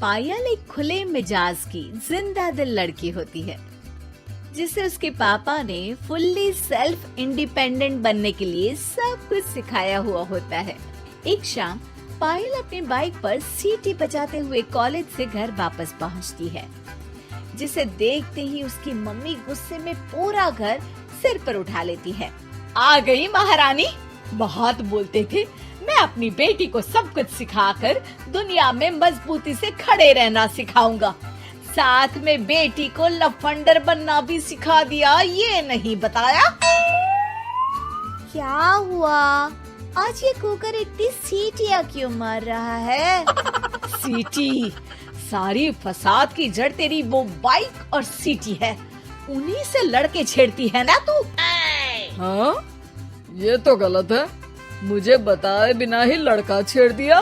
पायल एक खुले मिजाज की जिंदा दिल लड़की होती है जिसे उसके पापा ने फुल्ली सेल्फ इंडिपेंडेंट बनने के लिए सब कुछ सिखाया हुआ होता है। एक शाम पायल अपनी बाइक पर सीटी बजाते हुए कॉलेज से घर वापस पहुंचती है, जिसे देखते ही उसकी मम्मी गुस्से में पूरा घर सिर पर उठा लेती है। आ गई महारानी, बहुत बोलते थे मैं अपनी बेटी को सब कुछ सिखाकर दुनिया में मजबूती से खड़े रहना सिखाऊंगा, साथ में बेटी को लफंडर बनना भी सिखा दिया, ये नहीं बताया। क्या हुआ? आज ये कुकर इतनी सीटियाँ क्यों मार रहा है? सीटी, सारी फसाद की जड़ तेरी वो बाइक और सीटी है, उन्हीं से लड़के छेड़ती है ना तू। हाँ, ये तो गलत है, मुझे बताए बिना ही लड़का छेड़ दिया।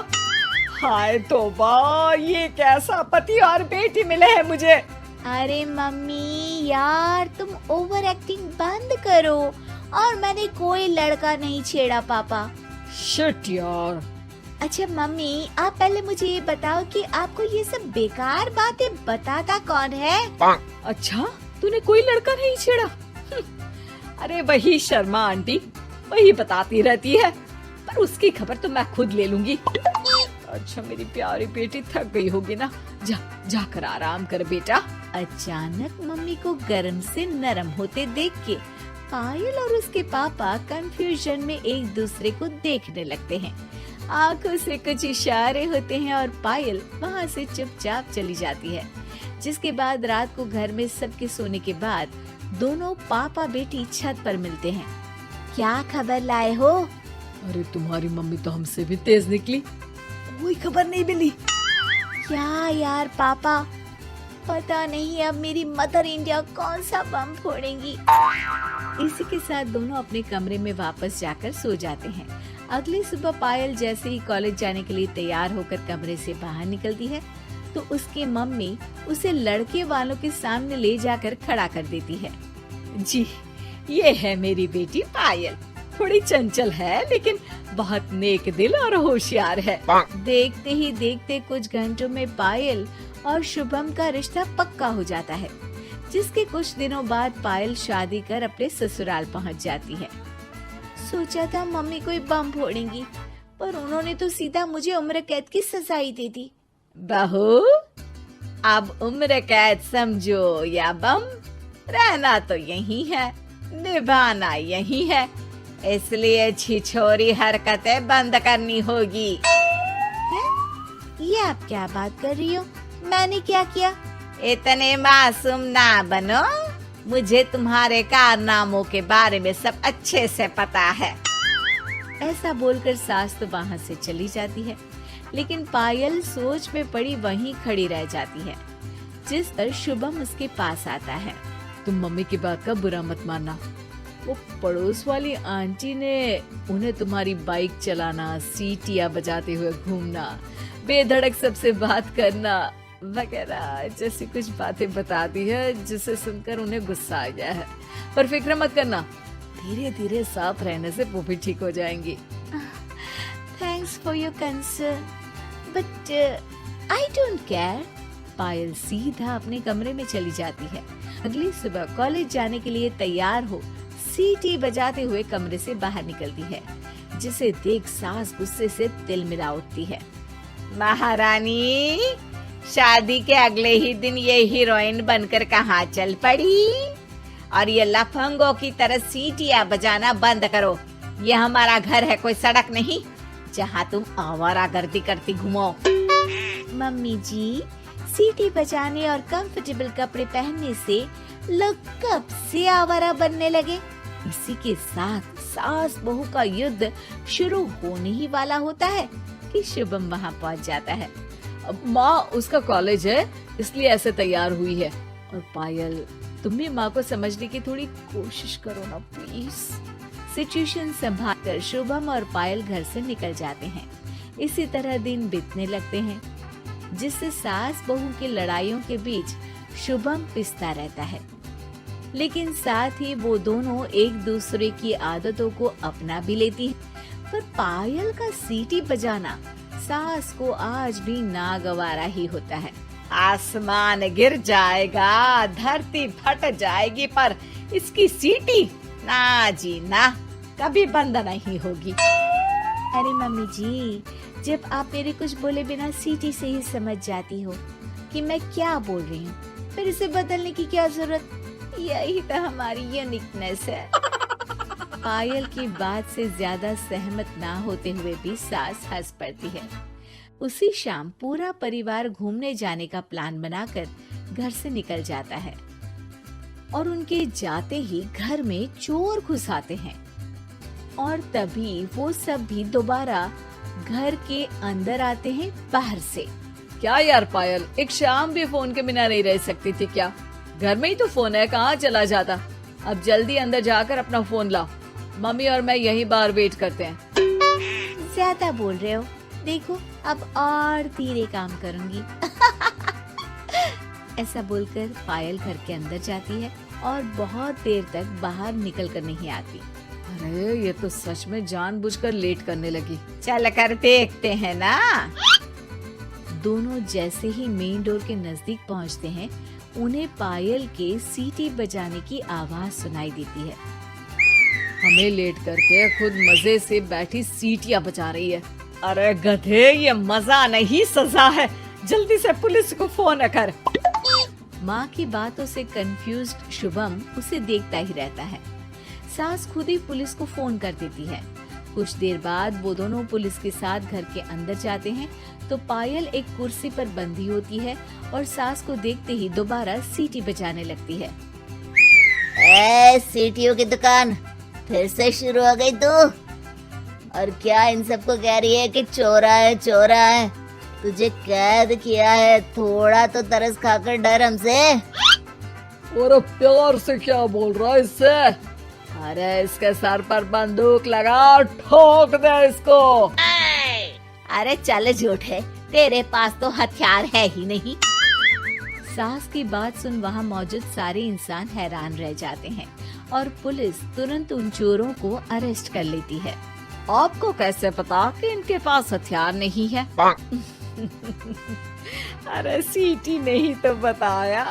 हाय तौबा, ये कैसा पति और बेटी मिले हैं मुझे। अरे मम्मी यार, तुम ओवर एक्टिंग बंद करो, और मैंने कोई लड़का नहीं छेड़ा पापा। शिट यार। अच्छा मम्मी, आप पहले मुझे ये बताओ कि आपको ये सब बेकार बातें बताता कौन है? अच्छा, तूने कोई लड़का नहीं छेड़ा? अरे वही शर्मा आंटी, वही बताती रहती है, पर उसकी खबर तो मैं खुद ले लूंगी। अच्छा मेरी प्यारी बेटी, थक गई होगी ना, जाकर आराम कर बेटा। अचानक मम्मी को गर्म से नरम होते देख के पायल और उसके पापा कंफ्यूजन में एक दूसरे को देखने लगते हैं। आंखों से कुछ इशारे होते हैं और पायल वहाँ से चुपचाप चली जाती है। जिसके बाद रात को घर में सबके सोने के बाद दोनों पापा बेटी छत पर मिलते हैं। क्या खबर लाए हो? अरे तुम्हारी मम्मी तो हमसे भी तेज निकली, कोई खबर नहीं मिली। क्या यार पापा, पता नहीं अब मेरी मदर इंडिया कौन सा बम फोड़ेंगी। इसी के साथ दोनों अपने कमरे में वापस जाकर सो जाते हैं। अगली सुबह पायल जैसे ही कॉलेज जाने के लिए तैयार होकर कमरे से बाहर निकलती है तो उसकी मम्मी उसे लड़के वालों के सामने ले जाकर खड़ा कर देती है। जी, ये है मेरी बेटी पायल, थोड़ी चंचल है लेकिन बहुत नेक दिल और होशियार है। देखते ही देखते कुछ घंटों में पायल और शुभम का रिश्ता पक्का हो जाता है, जिसके कुछ दिनों बाद पायल शादी कर अपने ससुराल पहुंच जाती है। सोचा था मम्मी कोई बम फोड़ेंगी, पर उन्होंने तो सीधा मुझे उम्र कैद की सजा ही दे दी। बहू, अब उम्र कैद समझो या बम, रहना तो यही है, निभाना यही है, इसलिए छिछोरी हरकतें बंद करनी होगी। ये आप क्या बात कर रही हो? मैंने क्या किया? इतने मासूम ना बनो, मुझे तुम्हारे कारनामों के बारे में सब अच्छे से पता है। ऐसा बोलकर सास तो वहाँ से चली जाती है, लेकिन पायल सोच में पड़ी वहीं खड़ी रह जाती है। जिस पर शुभम उसके पास आता है। तुम मम्मी की बात का बुरा मत मानना, वो पड़ोस वाली आंटी ने उन्हें तुम्हारी बाइक चलाना, सीटियाँ बजाते हुए घूमना, बेधड़क सबसे बात करना वगैरह जैसी कुछ बातें बताती है, जिसे सुनकर उन्हें गुस्सा आ गया है। पर फिक्र मत करना, धीरे धीरे साथ रहने से वो भी ठीक हो जाएंगी। Thanks for your concern, but I don't care. Payal सीधा अपने कमरे में चली जाती है। अगली सुबह कॉलेज जाने के लिए तैयार हो सीटी बजाते हुए कमरे से बाहर निकलती है, जिसे देख सास गुस्से से तिलमिला उठती है। महारानी, शादी के अगले ही दिन ये हीरोइन बनकर कहाँ चल पड़ी? और ये लफंगों की तरह सीटियाँ बजाना बंद करो। ये हमारा घर है, कोई सड़क नहीं जहाँ तुम आवारागर्दी करती घूमो। मम्मी जी, सीटी बजाने और कंफर्टेबल कपड़े पहनने से लोग कब से आवारा बनने लगे? इसी के साथ सास बहू का युद्ध शुरू होने ही वाला होता है कि शुभम वहाँ पहुँच जाता है। माँ, उसका कॉलेज है इसलिए ऐसे तैयार हुई है। और पायल, तुम भी माँ को समझने की थोड़ी कोशिश करो ना प्लीज। सिचुएशन संभालकर शुभम और पायल घर से निकल जाते हैं। इसी तरह दिन बीतने लगते हैं, जिससे सास बहू की लड़ाइयों के बीच शुभम पिसता रहता है, लेकिन साथ ही वो दोनों एक दूसरे की आदतों को अपना भी लेती हैं। पर पायल का सीटी बजाना सास को आज भी नागवारा ही होता है। आसमान गिर जाएगा, धरती फट जाएगी, पर इसकी सीटी ना जी ना, कभी बंद नहीं होगी। अरे मम्मी जी, जब आप मेरे कुछ बोले बिना सीटी से ही समझ जाती हो कि मैं क्या बोल रही हूँ, फिर इसे बदलने की क्या जरूरत? यही तो हमारी यूनिकनेस है। पायल की बात से ज्यादा सहमत ना होते हुए भी सास हंस पड़ती है। उसी शाम पूरा परिवार घूमने जाने का प्लान बनाकर घर से निकल जाता है और उनके जाते ही घर में चोर घुस आते हैं और तभी वो सब भी दोबारा घर के अंदर आते हैं बाहर से। क्या यार पायल, एक शाम भी फोन के बिना नहीं रह सकती थी क्या? घर में ही तो फोन है, कहाँ चला जाता? अब जल्दी अंदर जाकर अपना फोन लाओ, मम्मी और मैं यहीं बाहर वेट करते हैं। ज्यादा बोल रहे हो, देखो अब और धीरे काम करूंगी। ऐसा बोलकर पायल घर के अंदर जाती है और बहुत देर तक बाहर निकल कर नहीं आती। अरे ये तो सच में जानबूझकर लेट करने लगी। चल कर देखते हैं ना। दोनों जैसे ही मेन डोर के नजदीक पहुंचते हैं, उन्हें पायल के सीटी बजाने की आवाज सुनाई देती है। हमें लेट करके खुद मजे से बैठी सीटियां बजा रही है। अरे गधे, ये मजा नहीं सजा है, जल्दी से पुलिस को फोन कर। माँ की बातों से कंफ्यूज्ड शुभम उसे देखता ही रहता है। सास खुद ही पुलिस को फोन कर देती है। कुछ देर बाद वो दोनों पुलिस के साथ घर के अंदर जाते हैं तो पायल एक कुर्सी पर बंधी होती है और सास को देखते ही दोबारा सीटी बजाने लगती है। सीटियों की दुकान फिर से शुरू हो गई तू? और क्या इन सबको कह रही है कि चोरा है चोरा है? तुझे कैद किया है, थोड़ा तो तरस खाकर डर हमसे। और प्यार से क्या बोल रहा है इससे? अरे इसके सर पर बंदूक लगा, ठोक दे इसको। अरे चल झूठे, तेरे पास तो हथियार है ही नहीं। सास की बात सुन वहाँ मौजूद सारे इंसान हैरान रह जाते हैं और पुलिस तुरंत उन चोरों को अरेस्ट कर लेती है। आपको कैसे पता कि इनके पास हथियार नहीं है? अरे सीटी नहीं तो बताया।